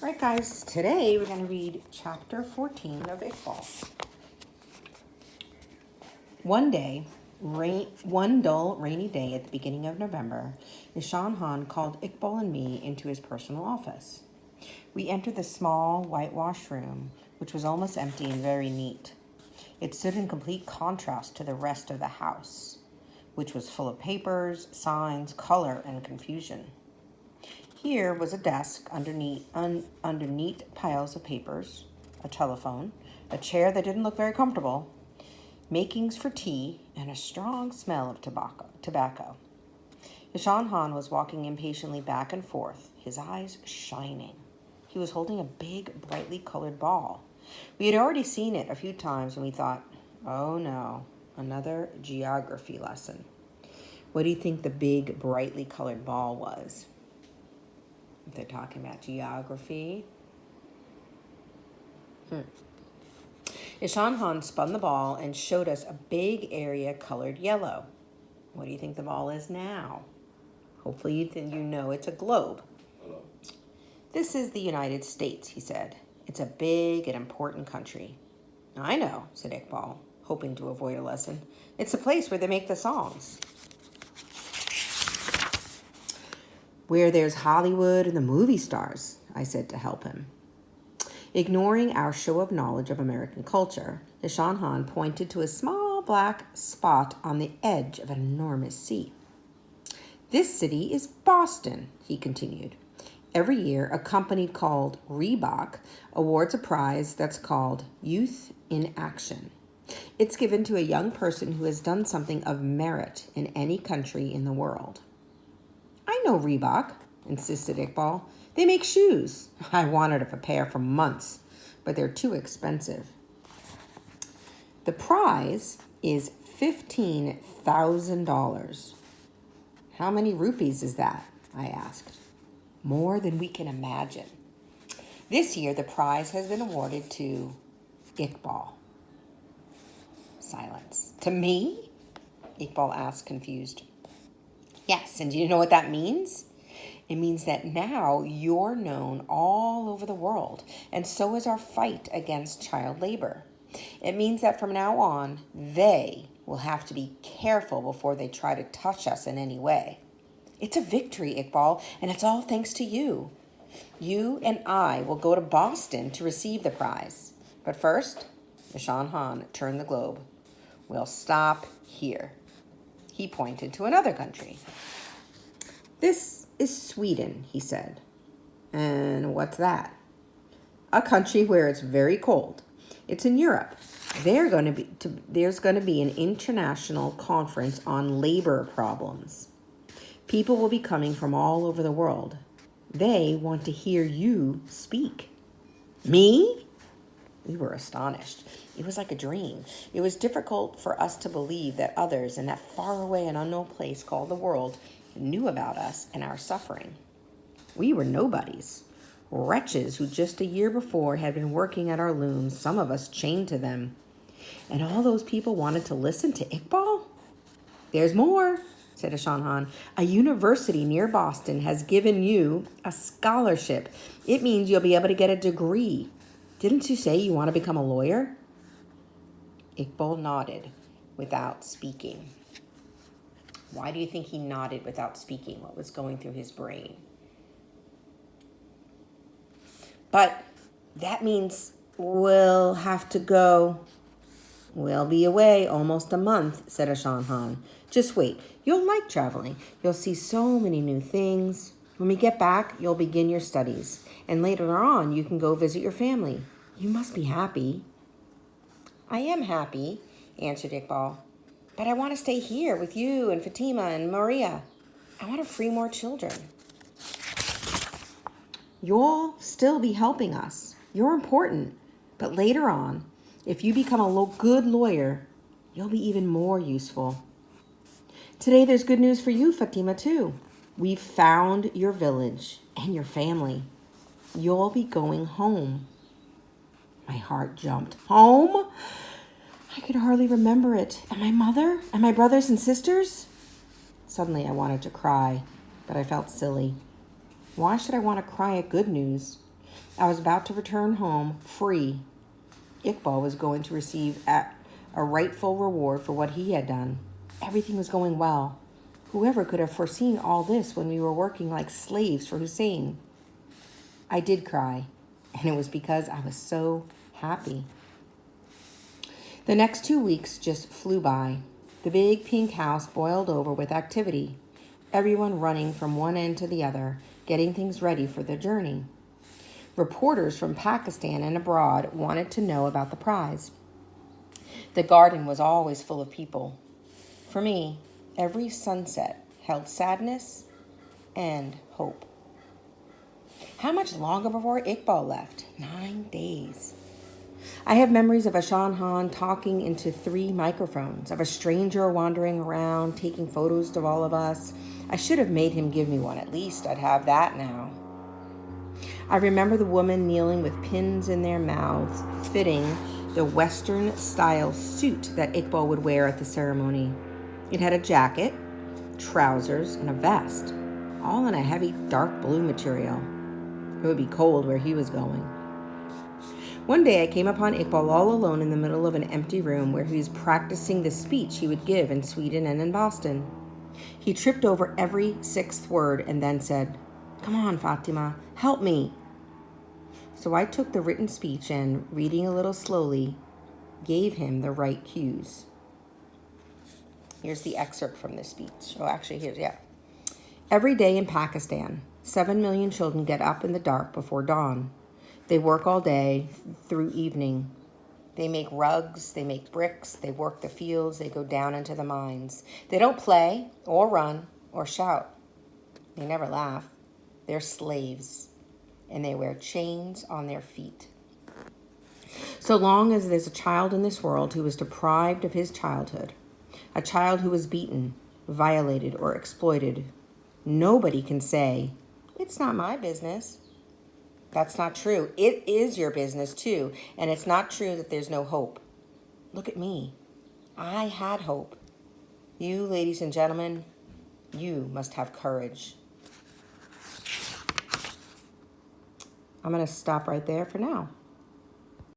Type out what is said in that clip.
All right, guys, today we're going to read chapter 14 of Iqbal. One dull, rainy day at the beginning of November, Nishan Han called Iqbal and me into his personal office. We entered the small, whitewashed room, which was almost empty and very neat. It stood in complete contrast to the rest of the house, which was full of papers, signs, color, and confusion. Here was a desk underneath piles of papers, a telephone, a chair that didn't look very comfortable, makings for tea, and a strong smell of tobacco. Nishan Han was walking impatiently back and forth, his eyes shining. He was holding a big, brightly colored ball. We had already seen it a few times, and we thought, oh no, another geography lesson. What do you think the big, brightly colored ball was? If they're talking about geography. Nishan Han spun the ball and showed us a big area colored yellow. What do you think the ball is now? Hopefully you know it's a globe. Hello. This is the United States, he said. It's a big and important country. I know, said Iqbal, hoping to avoid a lesson. It's the place where they make the songs. Where there's Hollywood and the movie stars, I said to help him. Ignoring our show of knowledge of American culture, Nishan Han pointed to a small black spot on the edge of an enormous sea. This city is Boston, he continued. Every year, a company called Reebok awards a prize that's called Youth in Action. It's given to a young person who has done something of merit in any country in the world. I know Reebok, insisted Iqbal. They make shoes. I wanted a pair for months, but they're too expensive. The prize is $15,000. How many rupees is that? I asked. More than we can imagine. This year, the prize has been awarded to Iqbal. Silence. To me? Iqbal asked, confused. Yes, and do you know what that means? It means that now you're known all over the world, and so is our fight against child labor. It means that from now on, they will have to be careful before they try to touch us in any way. It's a victory, Iqbal, and it's all thanks to you. You and I will go to Boston to receive the prize. But first, Nishan Han turned the globe. We'll stop here. He pointed to another country. This is Sweden, he said. And what's that? A country where it's very cold. It's in Europe. There's going to be an international conference on labor problems. People will be coming from all over the world. They want to hear you speak. Me? We were astonished. It was like a dream. It was difficult for us to believe that others in that faraway and unknown place called the world knew about us and our suffering. We were nobodies, wretches who just a year before had been working at our looms, some of us chained to them. And all those people wanted to listen to Iqbal? There's more, said Nishan Han. A university near Boston has given you a scholarship. It means you'll be able to get a degree. Didn't you say you want to become a lawyer? Iqbal nodded without speaking. Why do you think he nodded without speaking? What was going through his brain? But that means we'll have to go. We'll be away almost a month, said Nishan Han. Just wait. You'll like traveling. You'll see so many new things. When we get back, you'll begin your studies. And later on, you can go visit your family. You must be happy. I am happy, answered Iqbal. But I want to stay here with you and Fatima and Maria. I want to free more children. You'll still be helping us. You're important. But later on, if you become a good lawyer, you'll be even more useful. Today, there's good news for you, Fatima, too. We've found your village and your family. You'll be going home. My heart jumped. Home? I could hardly remember it. And my mother? And my brothers and sisters? Suddenly I wanted to cry, but I felt silly. Why should I want to cry at good news? I was about to return home free. Iqbal was going to receive a rightful reward for what he had done. Everything was going well. Whoever could have foreseen all this when we were working like slaves for Hussein? I did cry, and it was because I was so happy. The next 2 weeks just flew by. The big pink house boiled over with activity, everyone running from one end to the other, getting things ready for the journey. Reporters from Pakistan and abroad wanted to know about the prize. The garden was always full of people. For me, every sunset held sadness and hope. How much longer before Iqbal left? 9 days. I have memories of Ashan Han talking into 3 microphones, of a stranger wandering around, taking photos of all of us. I should have made him give me one. At least I'd have that now. I remember the woman kneeling with pins in their mouths, fitting the Western-style suit that Iqbal would wear at the ceremony. It had a jacket, trousers, and a vest, all in a heavy dark blue material. It would be cold where he was going. One day I came upon Iqbal all alone in the middle of an empty room where he was practicing the speech he would give in Sweden and in Boston. He tripped over every 6th word and then said, "Come on, Fatima, help me." So I took the written speech and, reading a little slowly, gave him the right cues. Here's the excerpt from this speech. Every day in Pakistan, 7 million children get up in the dark before dawn. They work all day through evening. They make rugs, they make bricks, they work the fields, they go down into the mines. They don't play or run or shout. They never laugh. They're slaves, and they wear chains on their feet. So long as there's a child in this world who is deprived of his childhood, a child who is beaten, violated, or exploited, nobody can say, "It's not my business." That's not true. It is your business too, and it's not true that there's no hope. Look at me. I had hope. You, ladies and gentlemen, you must have courage. I'm going to stop right there for now.